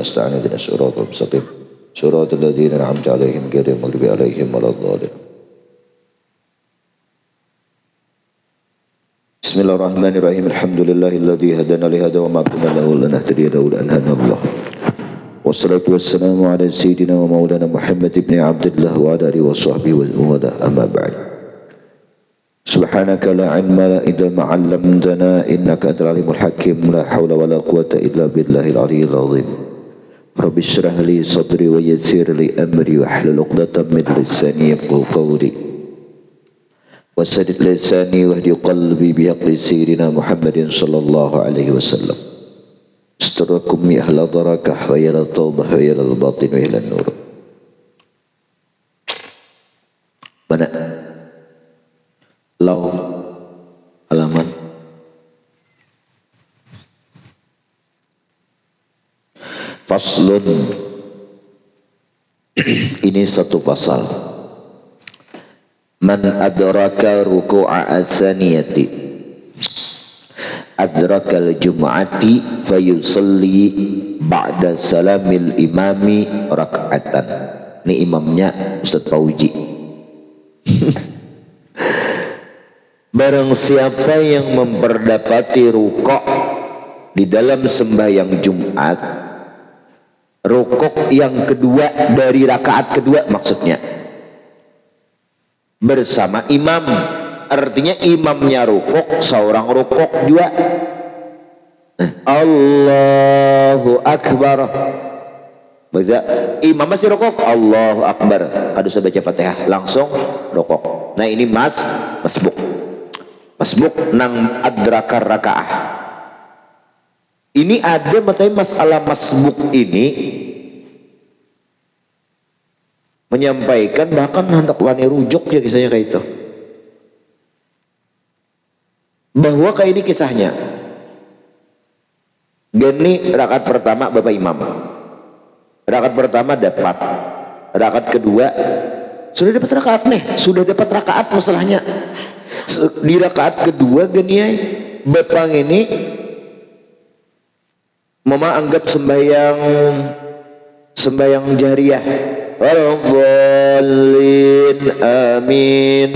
nasta'in ihdinas siratal mustaqim siratal ladzina an'amta 'alaihim ghairil maghdubi 'alaihim waladdallin. Bismillahirrahmanirrahim. Alhamdulillahilladzi hadana li hadza wa ma kunna lahu lanahtadiya laula an hadana Allah. Wassalatu wassalamu ala sayyidina wa maulana Muhammad ibn Abdullah wa ala alihi wa sahbihi wa wala amma ba'd. Subhanaka la ilma lana illa ma 'allamtana innaka antal alimul hakim. La haula wala quwwata illa billahil aliyyil azim. Rabbi shrah li sadri wa yassir li amri wa hlul 'uqdatam min lisani yafqahu qawli. Wasadid lisani wahdi qalbi bihaqqi sayyidina Muhammadin sallallahu alaihi wasallam. Astarakum ya ahla darakah wa ya la taubah wa ya la batin wa ya la nur. Mana? Lau halaman faslun. Ini satu pasal. Man adraka ruku'a asaniyati adrakal jum'ati fayusalli ba'da salamil imami raka'atan. Ini imamnya Ustaz Fauji. Barang siapa yang memperdapati rukuk di dalam sembahyang Jumat, rukuk yang kedua dari rakaat kedua maksudnya, bersama imam, artinya imamnya rukuk, seorang rukuk juga. Allahu Akbar. Baca imam masih rukuk, Allahu Akbar. Kada usah baca Fatihah, langsung rukuk. Nah ini masbuk nang adrakar rakaah. Ini ada masalah masbuk ini menyampaikan, bahkan hendak wani rujuk ya kisahnya kayak itu, bahwa kayak ini kisahnya gini. Rakaat pertama bapak imam, rakaat pertama dapat, rakaat kedua sudah dapat rakaat nih, sudah dapat rakaat masalahnya. Di rakaat kedua gini ya, bapak ini mama anggap sembahyang jariyah. Wal-dhalin amin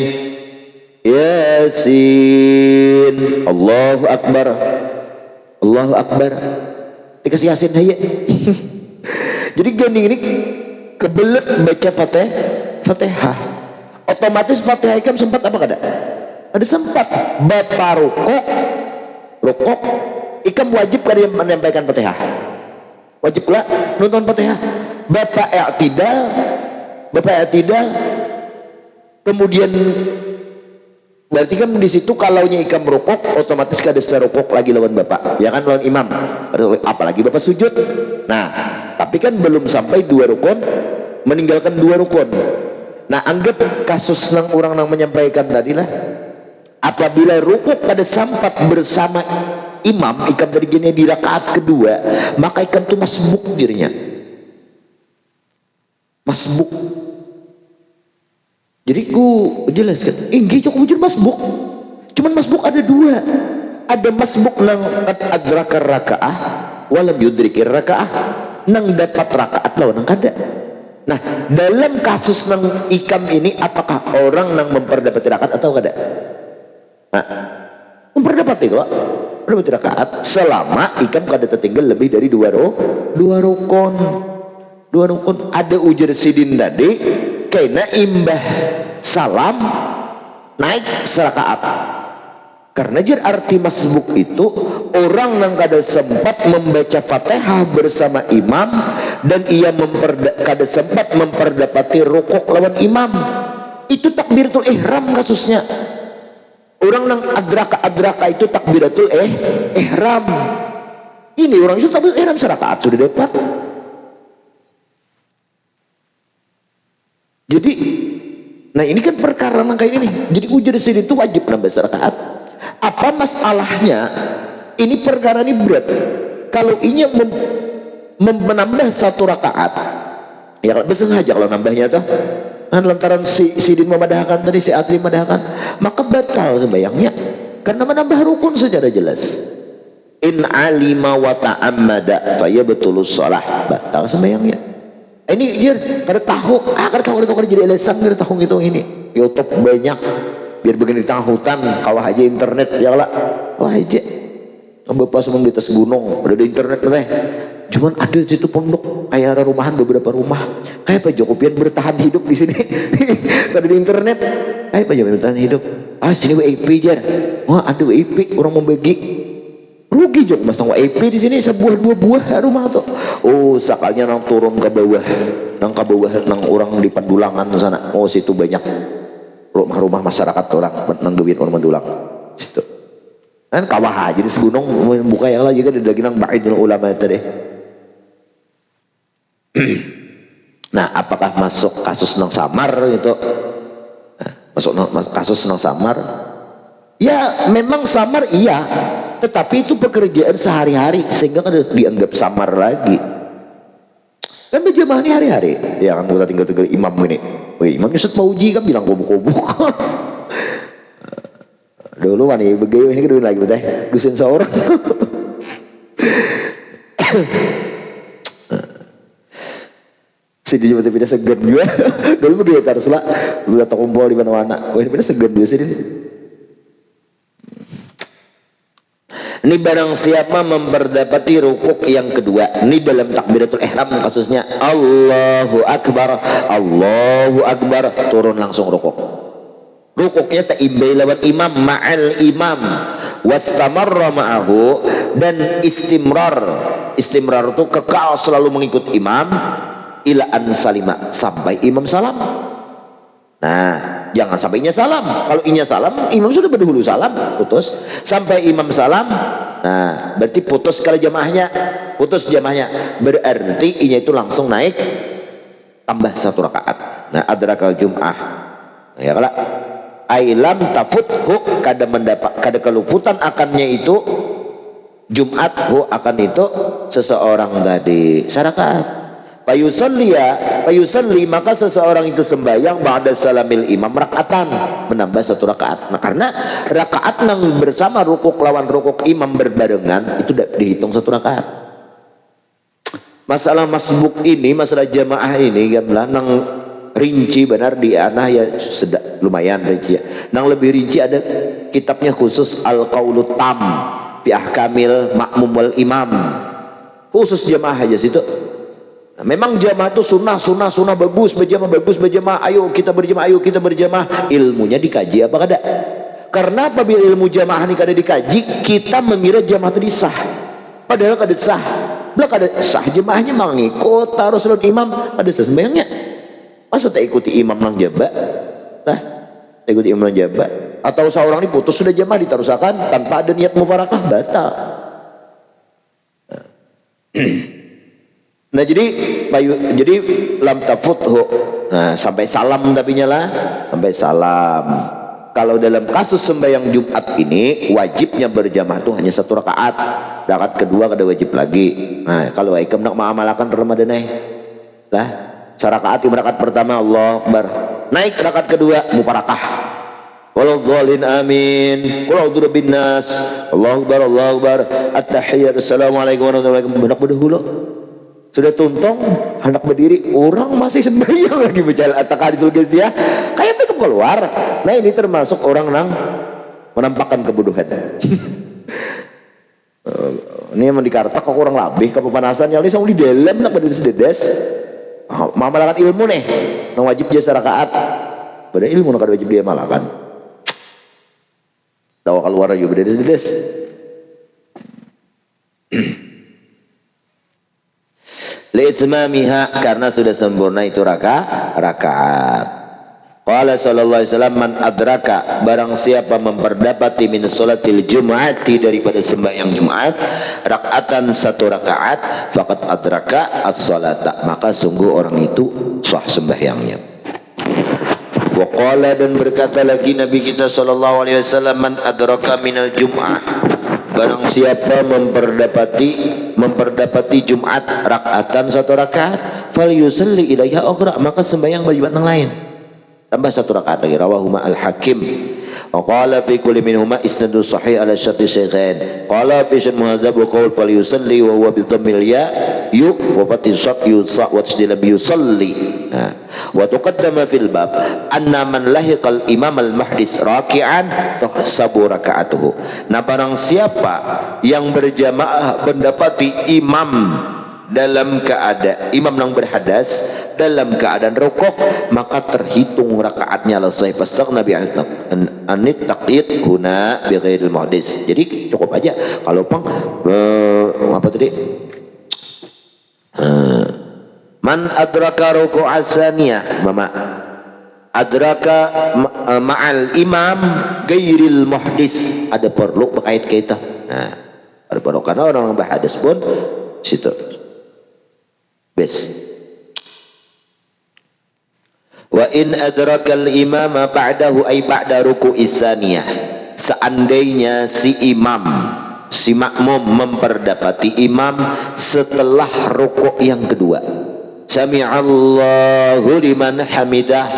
Yasin Allahu Akbar dikasih Yasin aja. Jadi gini kebelet baca Fatihah, otomatis Fatihah ikam sempat apa kada? Ada sempat. Bapak rukuk ikam wajib kada menyampaikan Fatihah, wajib pula nonton Fatihah. Bapak i'tidal, kemudian berarti kan di situ kalaunya ikam rukuk otomatis kada serukuk lagi lawan bapak, ya kan, lawan imam. Apalagi bapak sujud. Nah, tapi kan belum sampai dua rukun, meninggalkan dua rukun. Nah, anggap kasus nang orang nang menyampaikan tadi lah, apabila rukuk pada sampat bersama imam, ikam dari gini di rakaat kedua, maka ikam itu masbuk dirinya. Masbuk. Jadi ku jelaskan, inggih cukup wujud masbuk. Cuman masbuk ada dua. Ada masbuk nang adrakar rakaah walam yudrikir rakaah, nang dapat rakaat lawan nang kada. Nah, dalam kasus nang ikam ini, apakah orang nang memperdapati rakaat atau kada? Nah, memperdapati kok, memperdapati rakaat selama ikam kada tertinggal lebih dari dua rukun. Ada ujar sidin tadi kena imbah salam naik serakaat. Karena jadi arti masbuk itu orang yang kada sempat membaca Fatihah bersama imam dan ia kada sempat memperdapati rukuk lawan imam. Itu takbiratul ihram kasusnya. Orang yang adraka itu takbiratul ihram. Ini orang itu takbiratul ihram serakaat sudah dapat. Jadi, nah ini kan perkara kayak ini. Jadi ujar sini itu wajib nambah serakaat. Apa masalahnya? Ini perkara ini berat. Kalau ini menambah satu rakaat, ya bersengaja kalau nambahnya tuh, lantaran si Din memadahkan tadi, si Atri memadahkan, maka batal sembayangnya karena menambah rukun secara jelas. in alima wa ta'ammada fayabtulus shalah, batal sembahyangnya. Ini dia kada tahu, kada tahu jadi alasan, kada tahu gitu ini. YouTube banyak, biar begini di tengah hutan, kawah aja internet ya lah, kawah aja. Bapak semua di atas gunung, udah di internet teh. Cuman ada di situ pondok, kayak ada rumahan beberapa rumah. Kayak Pak Jokopian bertahan hidup di sini. Ada di internet. Kayak Pak Jokopian bertahan hidup. Ah sini WIP jar. Wah ada WIP, orang mau bagi. Rugi jok masang WIP di sini sebuah dua buah rumah tuh. Oh sakalnya nang turun ke bawah, nang orang di Pandulangan sana. Oh situ banyak rumah-rumah masyarakat orang nang gawin orang Pandulang. Situ. Kan kawah aja di segunung buka yang lagi kan di nang ba'idul ulama tadi. Nah, apakah masuk kasus nang samar itu? Masuk kasus nang samar? Ya, memang samar iya, tetapi itu pekerjaan sehari-hari sehingga kan dianggap samar lagi. Kan berjamaah ini hari-hari. Ya kan kita tinggal imam ini. Wih, Imam Yusuf Mauji kan bilang kobok-kobok. Dulu mana begitu ini kedua lagi betul. Dusun seorang. Sini juga tidak segan juga. Dulu begitu terus lah. Dulu tak kumpul di mana-mana. Wah ini tidak segan juga sini. Ini barang siapa memperdapati rukuk yang kedua. Ini dalam takbiratul ihram kasusnya. Allahu Akbar. Allahu Akbar. Turun langsung rukuk. Rukuknya ta'imbai lewat imam ma'al imam. Wastamarra ma'ahu. Dan istimrar. Istimrar itu kekal selalu mengikut imam. Ila an salima, sampai imam salam. Nah, jangan sampai inya salam. Kalau inya salam, imam sudah berdahulu salam, putus. Sampai imam salam, nah berarti putus kalau jamaahnya, putus jamaahnya. Berarti inya itu langsung naik tambah 1 rakaat. Nah, adrakal jum'ah. Ya kalau ailam tafuthu, kada keluputan akannya itu Jumat akan itu seseorang tadi sarakaat. Payusalli maka seseorang itu sembahyang ba'da salamil imam rakatan, menambah 1 rakaat. Nah, karena rakaat nang bersama rukuk lawan rukuk imam berbarengan itu dihitung 1 rakaat. Masalah masbuk ini, masalah jamaah ini gamlah nang rinci benar di anah ya lumayan rinci ya. Nang lebih rinci ada kitabnya khusus Al-Qaulut Tam fi Ahkamil Ma'mum wal Imam. Khusus jamaah aja situ. Nah, memang jamaah itu sunnah bagus berjamaah, ayo kita berjamaah, ilmunya dikaji apa kada? Karena apabila ilmu jamaah ini kada dikaji, kita mengira jamaah itu disah, padahal kada sah. Bila kada sah jamaahnya mengikut taruh salat imam, ada sembahyangnya. Masa tak ikuti imam nang jaba? Nah, tak ikuti imam nang jaba, atau seorang ini putus sudah jamaah ditarusakan tanpa ada niat mufarakah, batal. Nah jadi lam tafuthu, nah sampai salam tapi nyala sampai salam. Kalau dalam kasus sembahyang Jumat ini wajibnya berjamaah itu hanya 1 rakaat. Rakaat kedua kada wajib lagi. Nah kalau ikam nak mengamalkan Ramadan lah sarakaat rakaat pertama Allahu Akbar, naik rakaat kedua muparakah. Waladhdallin amin. Qul a'udzu birabbin nas. Allahu Akbar. At-tahiyyatu assalamualaikum warahmatullahi wabarakatuh. Berdahulu sudah tuntong hendak berdiri, orang masih sembahyang lagi berjalan at-taqadisul ya kayak itu keluar. Nah ini termasuk orang nang menampakkan kebodohan. Ini yang dikartak kok orang labih kepanasan yang ini sama di dalam nak berdiri sededes. Mamalakan ilmu nih nang wajib jasa rakaat, pada ilmu nang kada wajib dia malakan. Tahu keluar juga berdiri sededes. Li'itmamiha, karena sudah sempurna itu rakaat. Qala sallallahu alaihi wasallam, man adraka, barang siapa memperdapati min sholatil jum'ati, daripada sembahyang Jumat, rakaatan 1 rakaat, faqad adraka as-sholata, maka sungguh orang itu sah sembahyangnya. Wa qala, dan berkata lagi Nabi kita sallallahu alaihi wasallam, man adraka minal jum'ah, barang siapa memperdapati Jumat rakaatan 1 rakaat, fal yusalli ilaiha ukhra, maka sembahyang bagi yang lain. tambah 1 rakaat lagi. Rawahuma al-Hakim wa qala fi kulli minhuma isnadu sahih ala syarti shaykhain. Qala fi syan muhadzab wa qaul fal yusalli wa huwa bi dhammil ya yu wa fathi sad yusa wa tasdil bi yusalli. Wa tuqaddama fil bab anna man lahiqal imam al muhdis raki'an tuhsabu raka'atuhu. Nah, barang siapa yang berjamaah mendapati imam dalam keadaan imam yang berhadas dalam keadaan rukuk, maka terhitung rakaatnya selesai. Fasaq Nabi anit taqyid huna bi ghairil muhdis. Jadi cukup aja kalau apa tadi, man adraka ruku'a saniyah mama adraka ma'al imam ghairil muhdis, ada perlu berkait kita. Nah, ada perlu karena orang yang berhadas pun situ bes. Wa in adrakal imama ba'dahu ay ba'da ruku'is saniyah, seandainya si imam, si makmum memperdapati imam setelah rukuk yang kedua, sami'allahu liman hamidah,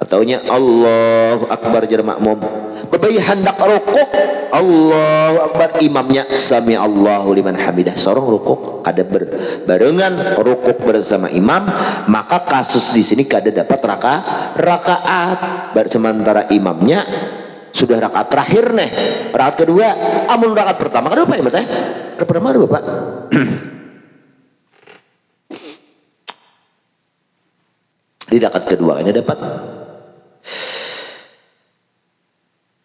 ataunya Allahu Akbar jar makmum, bebai hendak rukuk Allahu Akbar, imamnya sami'allahu liman hamidah, seorang rukuk ada barengan rukuk bersama imam, maka kasus di sini kada dapat rakaat sementara imamnya sudah rakaat terakhir nih, rakaat kedua. Amun rakaat pertama kada apa ya Pak? Rakaat pertama ada Bapak. Di rakaat kedua ini dapat.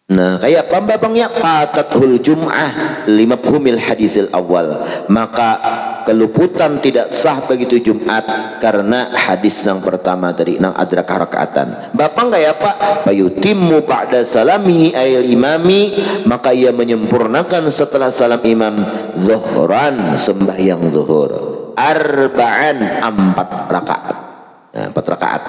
Nah, kayak pembabangnya patathul jum'ah limafhumil hadisil awal, maka keluputan tidak sah begitu Jumat karena hadis yang pertama tadi nang adrakah rakaatan. Bapang kayak apa? Fayutimmu ba'da salamihi ayil imami, maka ia menyempurnakan setelah salam imam zuhran, sembahyang zuhur, arba'an 4 rakaat. Nah, 4 rakaat.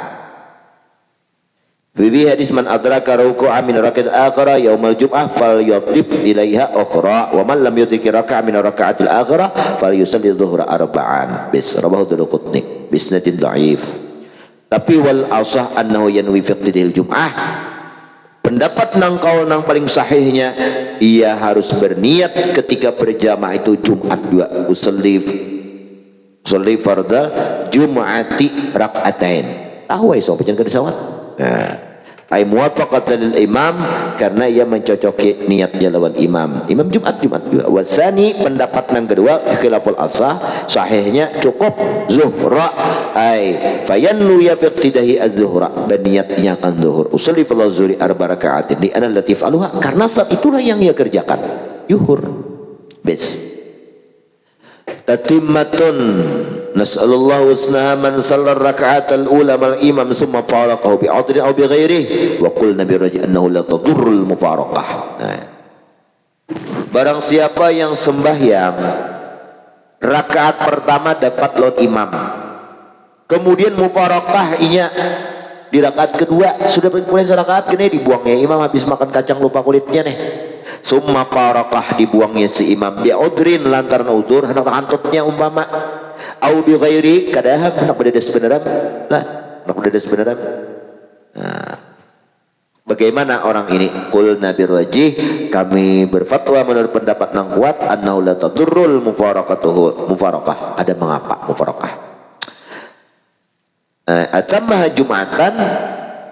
Bibi hadis man adraka ruku'an min raka'at akhirah yaumal jum'ah falyudib ilaiha ukhra wa man lam yudrik raka'an min raka'atil akhirah falyusalli dhuhra arba'an. Bis rawahu Daruqutni bisnadin dhaif. Tapi wal asah annahu yanwi fi iqtidil jum'ah, pendapat nang kaul nang paling sahihnya ia harus berniat ketika berjamaah itu Jumat 2 usalli fardha jum'ati raka'atain. Tahu ai so jangan kesawat. Nah, ay muwafaqatan lil imam, karena ia mencocoki niatnya lawan imam. Imam Jumat juga. Wasani pendapat yang kedua khilaful asah, sahihnya cukup zuhra ay fayannu ya fi iqtidahi az-zuhra, berniatnya kan zuhur. Usolli fil zuhri 4 raka'atin li anna latif aluha, karena saat itulah yang ia kerjakan yuhur. Bes tatimmatun nas'alullahu wasnaha man sallar raka'atal ula mal imam summa faraqahu bi adrin aw bi ghairihi wa qulna bi raji annahu la tadurrul mufaraqah. Barang siapa yang sembahyang rakaat pertama dapat lawan imam, kemudian mufaraqah inya di rakaat kedua sudah berpulang rakaat gini dibuangnya imam habis makan kacang lupa kulitnya nih, summa faraqah dibuangnya si imam bi udrin lantaran udur hendak antutnya umpama au bi ghairi kadaham hendak berdedes beneran lah, hendak berdedes beneran. Nah, bagaimana orang ini? Qulna bi rajih, kami berfatwa menurut pendapat yang kuat annahu la tadurrul mufaraqah, ada mengapa mufaraqah. Atamah Jumatan,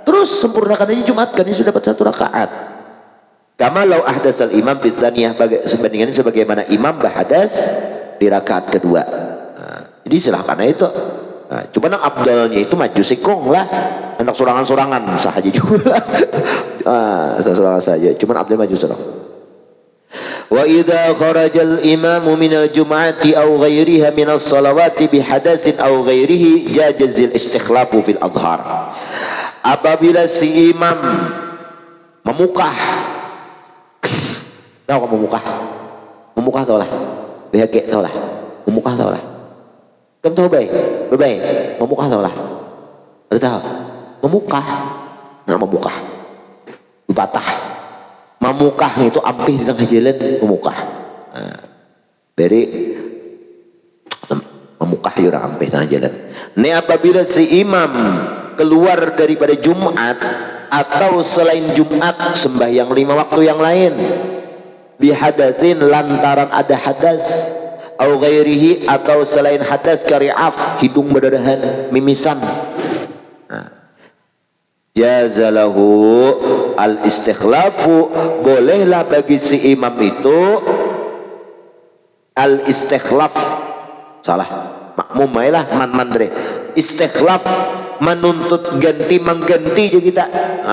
terus sempurnakan aja Jumat, kan ini sudah dapat 1 rakaat. Kama lau ahdasal imam fi tsaniyah, sebandingannya sebagaimana imam berhadas di rakaat kedua. Jadi silahkan aja itu. Cuma yang abdalnya itu maju sikong lah, anak sorangan-sorangan sahaja juga. Sorangan saja. Cuma abdal maju sorang. Wa idza kharajal imamu minal jum'ati aw ghairiha minas salawati bihadatsin aw ghairihi jajazil istikhlafu fil adhar. Apabila si imam memukah, tahu kamu memukah tahu lah, BHG tahu lah, memukah tahu lah, kamu tahu baik, memukah tahu lah, ada tahu, memukah, nah memukah, batah, memukah itu ampih di tengah jalan, memukah, beri memukah juga ampih di tengah jalan. Ini apabila si imam keluar daripada Jumat atau selain Jumat sembahyang 5 waktu yang lain, bihadatsin lantaran ada hadas, au ghairihi atau selain hadas kari'af hidung berdarahan mimisan, jazalahu al istikhlafu, bolehlah bagi si imam itu al istikhlaf, salah makmum lah mandre istikhlaf, menuntut ganti mengganti aja kita,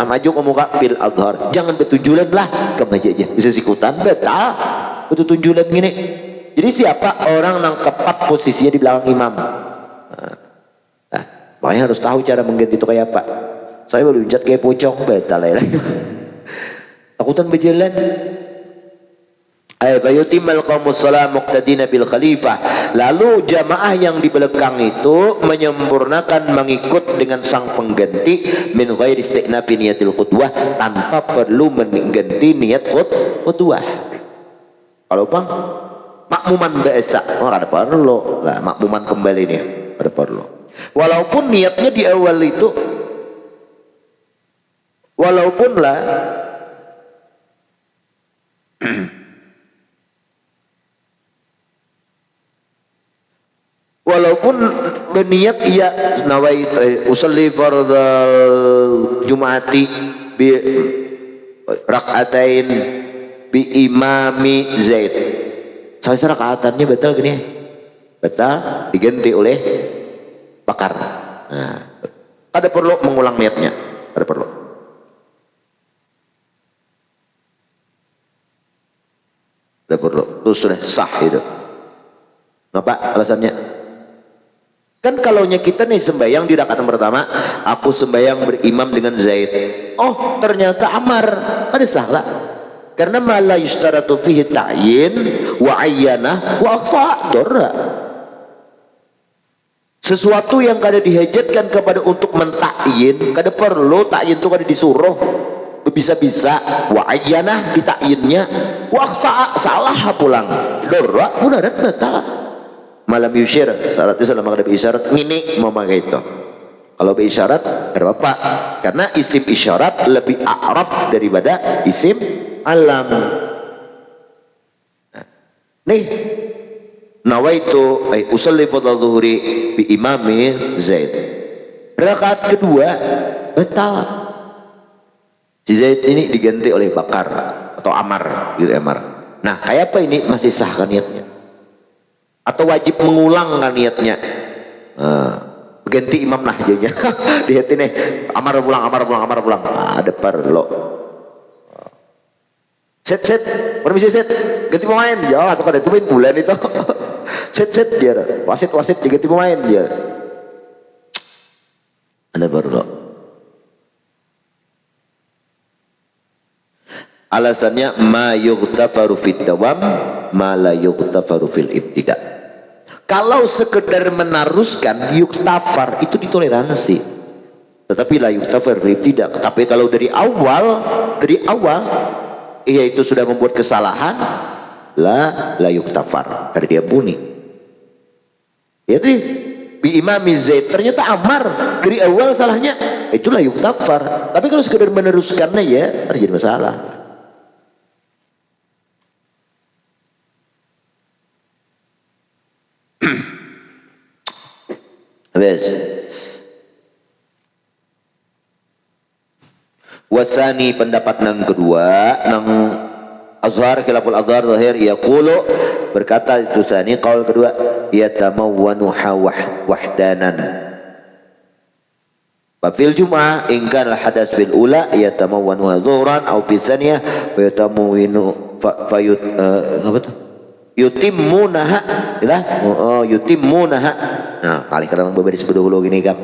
maju ke muka bil adhar, jangan betujulan lah ke aja bisa sikutan betal betujulan gini. Jadi siapa orang yang tepat posisinya di belakang imam, makanya harus tahu cara mengganti itu kayak apa. Saya baru hujat kayak pocong betal ya takutan berjalan. Bayutimal qaumus salam muqtadina bil khalifah, lalu jamaah yang di belakang itu menyempurnakan mengikut dengan sang pengganti min ghairi istiqnafi niyatil qudwah, tanpa perlu mengganti niat qudwah. Kalau bang makmuman biasa ada perlu lah, makmuman kembali nih ada perlu, walaupun niatnya di awal itu walaupun lah walaupun berniat ia nawai usalli fardal jum'ati bi rak'atain bi imami Zaid, saya rakaatannya batal gini, batal diganti oleh Bakar. Nah, ada perlu mengulang niatnya, ada perlu. Ada perlu, itu sudah sah itu. Ngapa alasannya? Kan kalau kita nih sembahyang di rakaat pertama, aku sembahyang berimam dengan Zaid. Oh, ternyata Amar, ada salah. Karena malah yustaratu fihi ta'yin wa ayyanah wa akhta'. Sesuatu yang kada dihajatkan kepada untuk mentakyin, kada perlu takyin itu kada disuruh. Bisa-bisa wa ayyanah ditakyinnya, wa akhta' salah pulang. Dora, mudarat batal. Malam yusyir syaratnya selama ada isyarat ini memakai itu. Kalau berisyarat ada apa? Karena isim isyarat lebih a'raf daripada isim alam. Nih nawaitu usalli fardhu dhuhri bi imami Zaid, rakaat kedua batal, si Zaid ini diganti oleh Bakar atau Amar gitu. Nah kayak apa ini, masih sah kan niatnya atau wajib mengulang kan niatnya? Ganti imam lah jadinya lihat ini Amar pulang ada perlu set permisi set ganti pemain ya, atau kada itu main bulan itu set dia wasit ganti pemain dia, ada perlu. Alasannya ma yughtafaru fid dawam ma la yughtafaru fil ibtida. Kalau sekedar menaruskan yuktafar itu ditoleransi, tetapi la yuktafar tidak. Tapi kalau dari awal ia itu sudah membuat kesalahan, la yuktafar, karena dia bunyi. Jadi bi imami Zaid ternyata Amar dari awal salahnya, itulah yuktafar. Tapi kalau sekedar meneruskannya ya terjadi masalah. Habis. Wasani pendapat yang kedua nang azhar khilaful azhar zahir yaqulu, berkata itu sani qaul kedua yatamawwanu wahdanan fil jum'ah in kana al hadas bil ula yatamawwanu zuhran aw fi thaniyah fa yatamawwinu yutimmunaha ilah yutimmunaha. Nah kali kadang berbeda sebelum gini kan.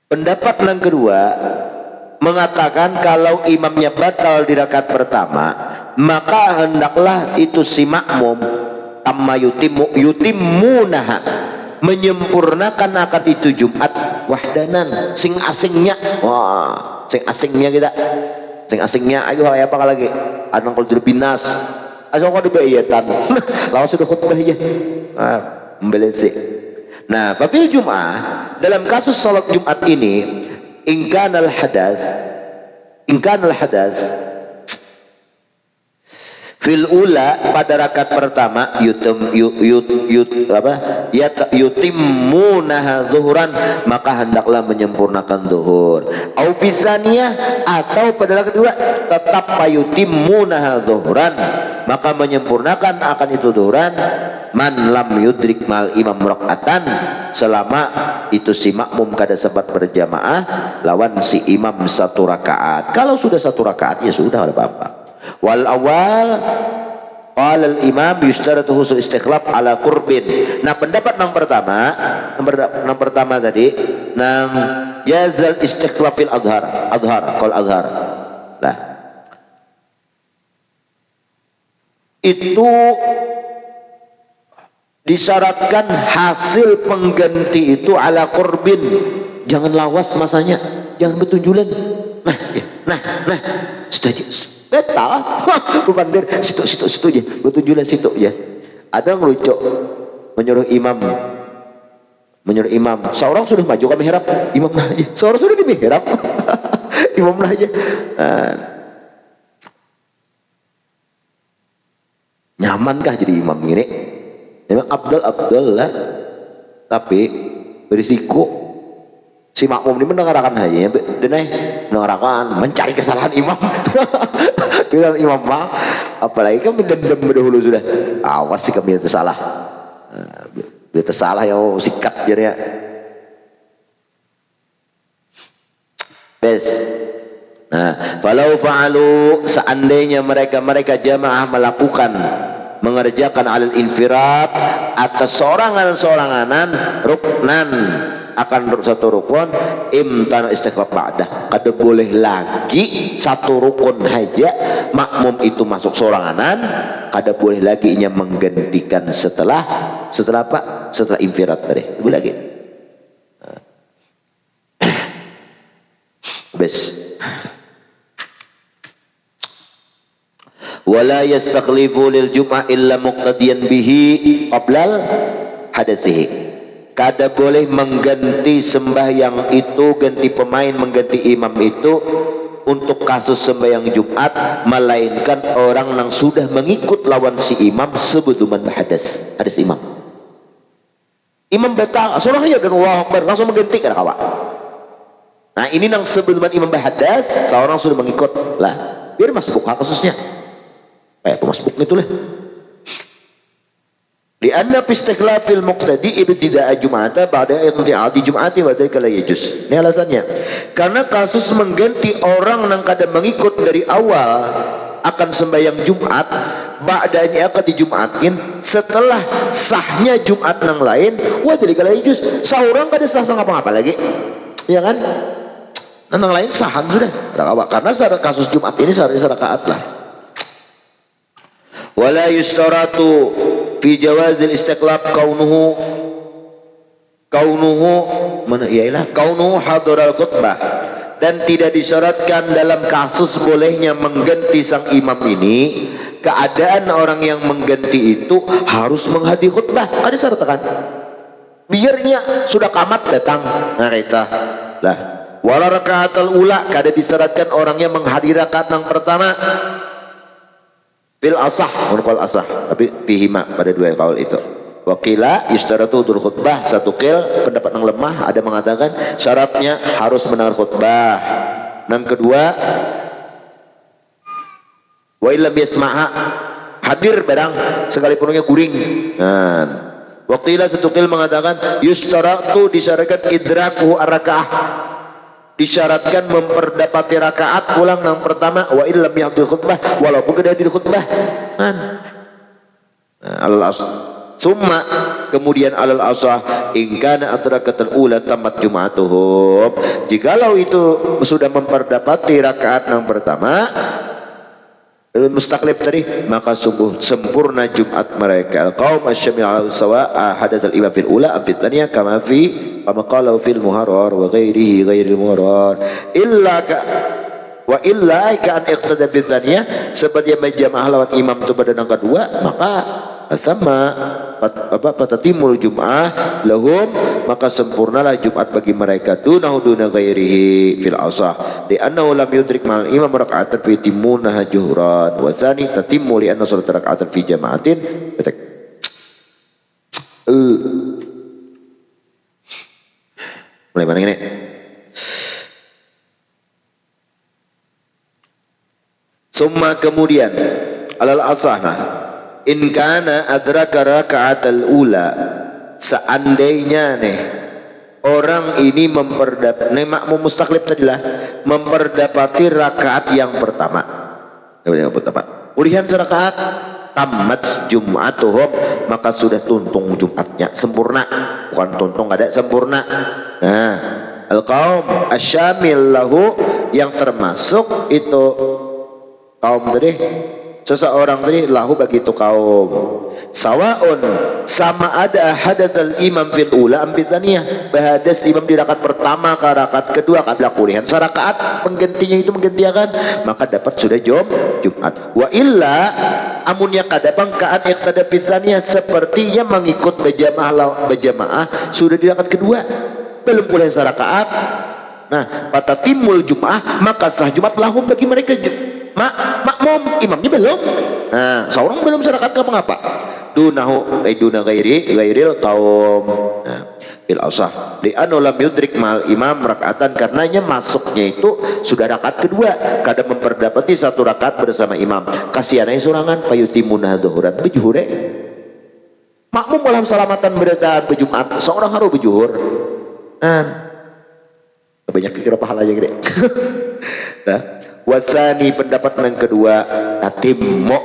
Pendapat yang kedua mengatakan kalau imamnya batal di rakaat pertama, maka hendaklah itu si makmum tamma yutimmunaha menyempurnakan akad itu Jumat wahdanan sing asingnya. Wah sing asingnya ayo apa lagi anang kultur binas asal kau dibayatan lawas sudah khutbah aja membelesi. Nah fafil Jum'ah dalam kasus salat Jumat ini, ingkanal hadas fil ula, pada rakaat pertama yutimmunaha zuhuran, maka hendaklah menyempurnakan zuhur. Au fisaniyah, atau pada rakaat kedua tetap yutimmunaha zuhuran, maka menyempurnakan akan itu zuhuran. Man lam yudrik mal imam rakaatan, selama itu si makmum kada sempat berjamaah lawan si imam satu rakaat. Kalau sudah satu rakaat ya sudah, ada apa-apa. Wal awal qala al imam yushtaratu husul istikhlaf ala qurbin. Nah, pendapat yang pertama tadi nang jazal istikhlaf fil azhar qol azhar. Nah, itu disyaratkan hasil pengganti itu ala qurbin, jangan lawas masanya, jangan betunjulan. Nah setuju betal bukan situ aja, betunjulan situ aja. Ada ngelucu menyuruh imam, seorang sudah maju ke mihrab, imam lah aja, seorang sudah di mihrab imam lah aja. Nyamankah jadi imam gini? Memang Abdul lah, tapi berisiko si makmum ini mendengarkan aja, mendengarkan, mencari kesalahan imam. Kesalahan imam bang, apalagi kan mendendam dahulu sudah. Awas sih kami tersalah. Bila tersalah ya sikat jadi ya. Bes. Nah, falau fa'alu, seandainya mereka jamaah melakukan, mengerjakan alal infirat atas sorangan-soranganan ruknan, akan satu rukun, imtana istikhlaf ba'dah, kada boleh lagi satu rukun saja makmum itu masuk soranganan, kada boleh lagi nya menggantikan setelah apa? Setelah infirat tadi boleh lagi. Bes. Wala yastakhlifu lil jum'ah illa muqtadiyan bihi qablal hadatsihi. Kada boleh mengganti sembahyang itu, ganti pemain mengganti imam itu untuk kasus sembahyang Jumat, melainkan orang yang sudah mengikut lawan si imam sebetuman hadas imam. Imam batal, seorang aja dengan Allahu Akbar langsung mengganti kada kawa. Nah, ini nang sebetuman imam hadas, seorang sudah mengikut lah, biar masbuk kasusnya. Pemasbuk itulah. Lianna pistikhlafil muqtadi ibtida'a jum'ata ba'da inti'adi jum'ati wa dzalika la yajuz. Ini alasannya. Karena kasus mengganti orang yang kada mengikut dari awal akan sembahyang Jumat, ba'danya akan dijumatin setelah sahnya Jumat yang lain, wa dzalika la yajuz. Seorang kada sah ngapa-ngapa lagi. Ya kan? Yang lain sahan sudah. Karena kasus Jumat ini sehari rakaat lah. Wala yustaratu fi jawazil istiqlab kaunuhu hadiral khutbah, dan tidak disyaratkan dalam kasus bolehnya mengganti sang imam ini keadaan orang yang mengganti itu harus menghadiri khutbah. Ada syaratkan biarnya sudah kamat datang kita lah. Wala rakaatul ula, kada disyaratkan orangnya menghadiri rakaat yang pertama bil asah, menukal asah, tapi pihima pada dua kaul itu. Wakila yustaratu dur khutbah, satu kil pendapat yang lemah ada mengatakan syaratnya harus mendengar khutbah. Yang kedua, wa illam yasma'a, hadir barang sekalipunnya guring. Nah, wakila satu kil mengatakan yustaratu, disyaratkan idraku ar-rakaah, disyaratkan memperdapati rakaat pulang yang pertama, wa illam yahdil khutbah, walaupun tidak hadir khutbah. Summa kemudian alal asah in kana adrakatul ula tamat jum'atuhum, jikalau itu sudah memperdapati rakaat yang pertama mustaqlib tadi, maka sungguh sempurna Jumat mereka. Al-qaum asy-syamil ala sawa hadatsal imam fil ula am fit tsaniyah kama qala fil muharrar wa ghairil muharrar illa ka an iqtada fil tsaniyah, seperti yang berjamaah lawan imam itu pada yang kedua, maka sama patatimul jum'ah lahum, maka sempurnalah Jumat bagi mereka dunahu duna ghairihi fil asah li annahu lam yudrik ma'al imam raka'atan fi timunaha juhran wa tsani tatimmu li anna salat raka'atan fi jama'atin mulai mana ini summa kemudian alal asahna in kana adraka raka'atal ula seandainya nih orang ini makmum mustaklif tadilah memperdapati rakaat yang pertama ulihan serakaat tamat jum'atuhum maka sudah tuntung Jumatnya sempurna bukan tuntung ada sempurna. Nah al-qaum asyamil lahu yang termasuk itu kaum tadi seseorang tadi lahu bagi itu kaum sawaun sama ada hadatsal imam fil ula am bitsaniyah bahadas imam di rakaat pertama ke rakaat kedua qabla kulihan sarakaat penggantinya itu menggantikan maka dapat sudah Jumat wa illa amunnya kadang kaan iqtada bitsaniyah sepertinya mengikut berjamaah sudah di rakaat kedua belum kulihan sarakaat nah patatimul jum'ah maka sah Jumat lahum bagi mereka makmum imamnya belum nah seorang belum sarakat ngapa dunahu duna ghairil kaum bil asah li anna lam yudrik mal imam rakaatan karenanya masuknya itu sudah rakaat kedua kadang memperdapati satu rakaat bersama imam kasihanai surangan payutimunah zuhuran bejuhure makmum malam salamatan berataan berjumat seorang harus bejuhur banyak kira pahala aja gede nah wasani pendapat yang kedua tatimmo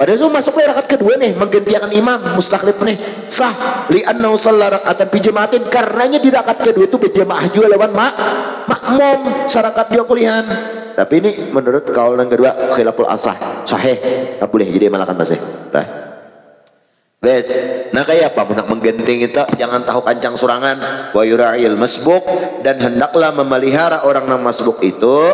pada itu masuknya rakaat kedua nih menggantikan imam mustaklif nih sah li'annahu shalla raka'atan fi jama'atin karenanya di rakaat kedua itu berjamaah juga lawan makmum sarakat dia kulihan tapi ini menurut kaul yang kedua khilaful asah sahih tak boleh jadi malakan masih bes nah kayak apa nak menggenting itu jangan tahu kancang surangan wa yura'il masbuk dan hendaklah memelihara orang yang masbuk itu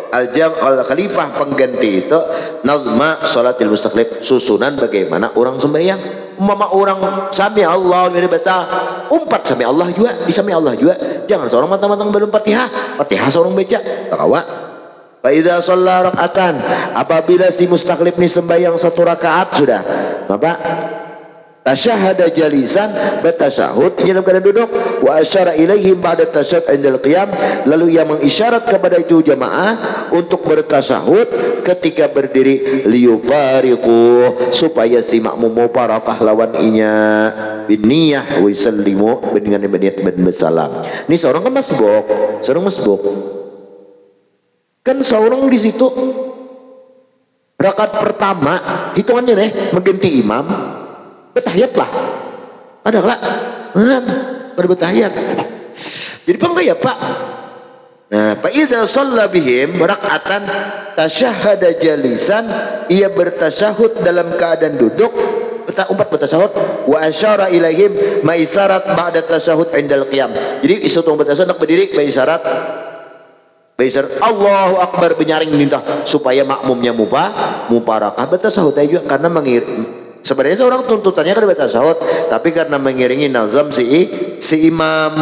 al khalifah pengganti itu nazma salatil mustaklif susunan bagaimana orang sembahyang umpama orang sami Allah dari batal umpat sami Allah juga di sami Allah juga jangan seorang matang-matang belum Fatihah seorang baca takawa fa idza shalla raka'atan apabila si mustaklif ini sembahyang satu rakaat sudah apa tasyahada jalisan bertasyahud dalam keadaan duduk wa asyara ilaihim ba'da tasyahud indal qiyam lalu ia mengisyarat kepada itu jamaah untuk bertasyahud ketika berdiri liyufariqu supaya si makmum mubarakah lawan inya biniyah wa yusallimu dengan berniat bersalam ini seorang kan masbuk kan seorang di situ rakaat pertama hitungannya nih mengganti imam bertahiyat lah ada lah bertahiyat jadi bangga ya pak nah fa idza shalla bihim rak'atan tasyahhada jalisan ia bertasyahud dalam keadaan duduk umpat bertasyahud wa asyara ilaihim maisarat ba'da tasyahud indal qiyam jadi isu-isu bertasyahud nak berdiri maisarat Allahu Akbar benyaring minta supaya makmumnya mubarakah bertasyahud juga karena sebenarnya seorang tuntutannya kan baca sahut tapi karena mengiringi nazam si imam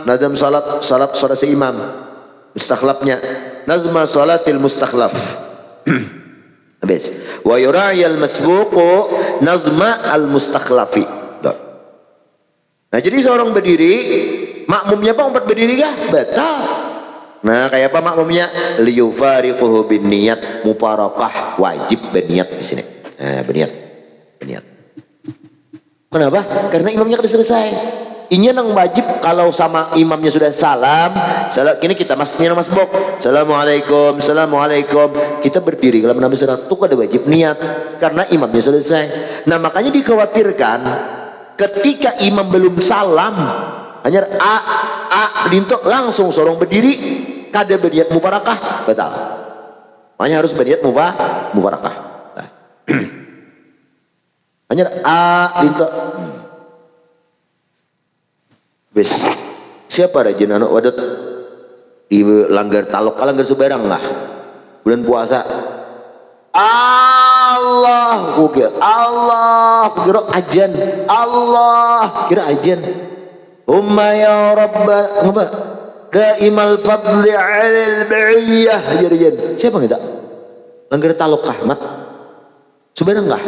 nazam salat si imam mustakhlafnya nazma salatil mustakhlaf habis wa yura'yal masbuqu nazma al mustakhlafi nah jadi seorang berdiri makmumnya apa umpat berdiri kah batal nah kayak apa makmumnya liyufariquhu bin niyat mubarakah wajib berniat di sini berniat kenapa? Karena imamnya sudah selesai ini yang wajib kalau sama imamnya sudah salam kini kita masnya masbuk assalamualaikum kita berdiri kalau menambah salat itu ada wajib niat karena imamnya selesai nah makanya dikhawatirkan ketika imam belum salam hanya dintok langsung seorang berdiri kada berniat mubarakah batal makanya harus berniat mubarakah hanya dinto bes siapa rajin anak wadat di langgar talok langgar sebarang lah bulan puasa Allah kira ajan Allahumma ya rabbal apa? Daimal fadli 'alal ba'iyah. Jadi siapa kita? Langgar taluk Ahmad. Sebenarnya enggak.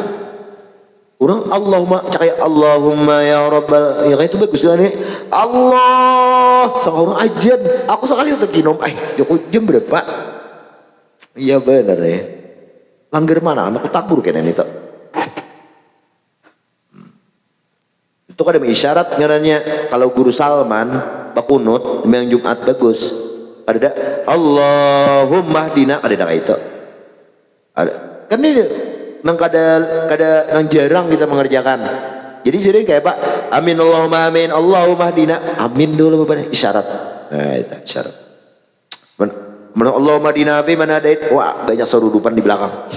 Orang Allahumma cakaya Allahumma ya rabbal ya kayak itu bagus lah nih. Allah sama orang ajan. Aku sekali udah ginom Joko jam berapa? Iya benar ya. Langgar mana? Anakku takbur kayaknya itu. Itu kan ada isyarat ngaranya kalau guru Salman bakunut yang Jumat bagus. Ada Allahumma hdina ada kayak itu. Ada kan ini nang kada nang jarang kita mengerjakan. Jadi sering kayak Pak, amin Allahumma amin, Allahumma hdina, amin dulu Bapak isyarat. Nah, itu isyarat. Allahumma hdina fi man hadait. Wah, banyak serudupan di belakang.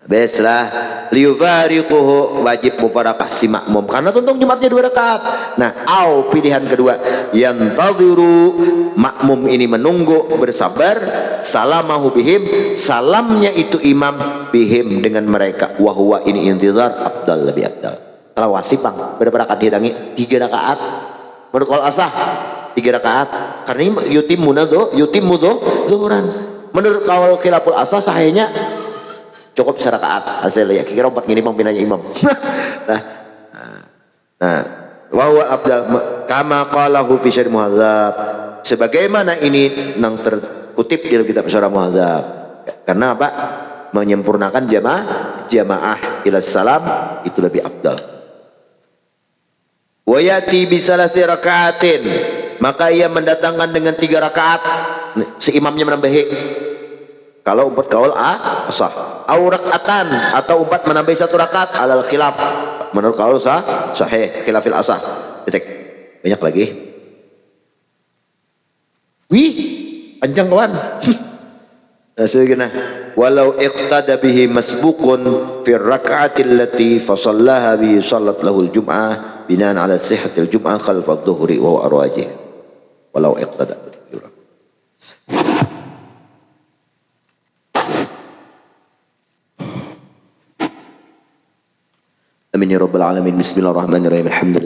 Beslah liyufariquhu wajib mufarakah si makmum karena tuntung Jumatnya 2 rakaat. Nah, pilihan kedua yang tadhiru makmum ini menunggu bersabar salamahu bihim salamnya itu imam bihim dengan mereka wa huwa ini intizar afdal lebih afdal. Kalau wasipang berapa rakaat dihidangi 3 rakaat menurut qaul asah 3 rakaat karena yutimmu zuhuran menurut qaul khilaful asah sahihnya cukup serakaat hasilnya kira 4 gini pimpinannya imam. nah wa huwa afdal kama qalahu fi syarh muhadzab sebagaimana ini nang terkutip di kitab syarh muhadzab karena apa menyempurnakan jamaah ila salam itu lebih afdal. Wa yati bi salasi rakaatin maka ia mendatangkan dengan 3 rakaat si imamnya menambahi kalau 4 kaul asah au rakatan atau 4 menambahi 1 rakaat alal khilaf menurut kaul sahih khilafil asah titik banyak lagi wih panjang kawan. Nah, walau iqtada bihi masbuqun fi rak'atil lati fa sallaha bi sallat lahul jum'ah binaan ala sihhatil jum'ah khalfa adh-dhuhri wa arwajih walau iqtada. Amin ya rabbal alamin. Bismillahirrahmanirrahim. Alhamdulillah.